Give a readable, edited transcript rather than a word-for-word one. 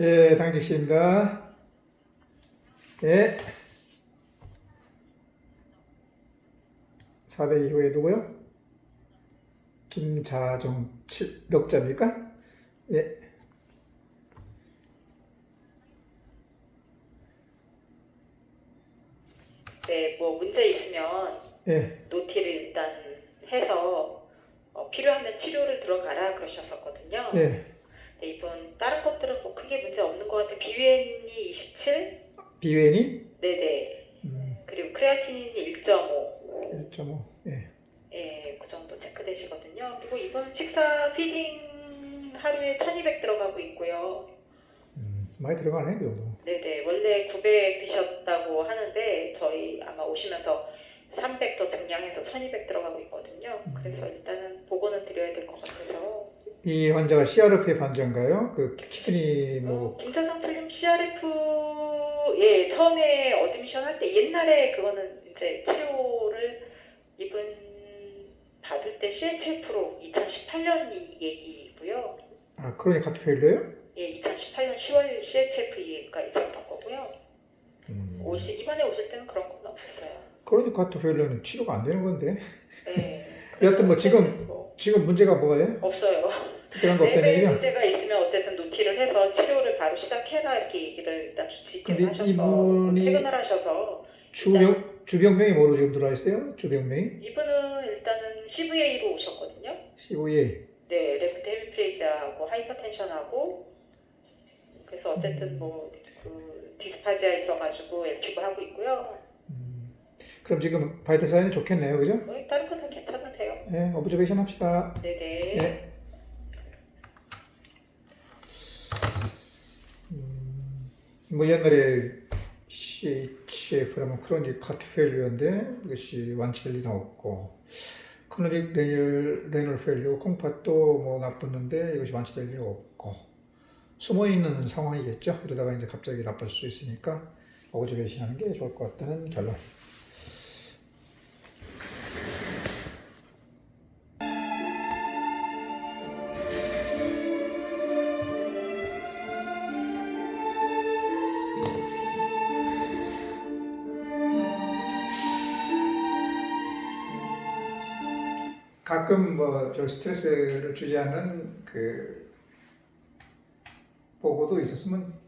예, 당직 씨입니다. 예, 400 이후에 누구요? 김자종 녹자입니까? 예, 네, 뭐 문제 있으면 예, 노티를 일단 해서 필요하면 치료를 들어가라 그러셨었거든요. 예. 네, 이분 다른 것들은 뭐 크게 문제 없는 것 같아요. BUN이 27, 비웨니? 네네. 그리고 크레아틴인이 1.5, 1.5. 예. 예, 그 정도 체크되시거든요. 그리고 이분 식사 피딩 하루에 1200 들어가고 있고요. 많이 들어가네, 그 정도. 네네, 원래 900 드셨다고 하는데 저희 아마 오시면서 300 더 증량해서 1200 들어가고 있거든요. 그래서 일단은 보고는 드려야 될 것 같아서. 이 환자가 CRF 환자인가요? 그 키드니 김사장 틀림 CRF, 예, 처음에 어드미션 할 때 옛날에 그거는 이제 치료를 이분 받을 때 CHF로 2018년 얘기고요. 아, 크로닉 하트 페일러요? 예, 2018년 10월 CHF가 있었던 거고요. 이번에 오실 때는 그런 건 없었어요. 크로닉 하트 페일러는 치료가 안 되는 건데. 네. 여하튼 뭐 지금 문제가 뭐예요? 없어요. 특별한 거 없다는 내부에 얘기죠? 문제가 있으면 어쨌든 노티를 해서 치료를 바로 시작해라 이렇게 얘기를 일단 주치의께서 근데 하셔서 이분이 퇴근을 하셔서 주병명이 뭐로 지금 들어와 있어요? 주병명이? 이분은 일단은 CVA로 오셨거든요. COA. 네, 레프트 헤미플레이지아하고 하이퍼텐션하고 그래서 어쨌든 뭐 그 디스파지아 있어가지고 액티브 하고 있고요. 그럼 지금 바이트 사인이 좋겠네요, 그죠? 다른 건 다 괜찮으세요? 네, 오브저베이션 합시다. 네네. 네. 뭐 옛날에 CHF라면 크로닉 하트 페일리어인데 이것이 완치될 리는 없고 크로닉 레널 페일리어 콩팥도 뭐 나빴는데 이것이 완치될 리가 없고 숨어 있는 상황이겠죠. 이러다가 이제 갑자기 나빠질 수 있으니까 오브저베이션 하는 게 좋을 것 같다는 결론. 가끔 뭐 좀 스트레스를 주지 않는 그 보고도 있었으면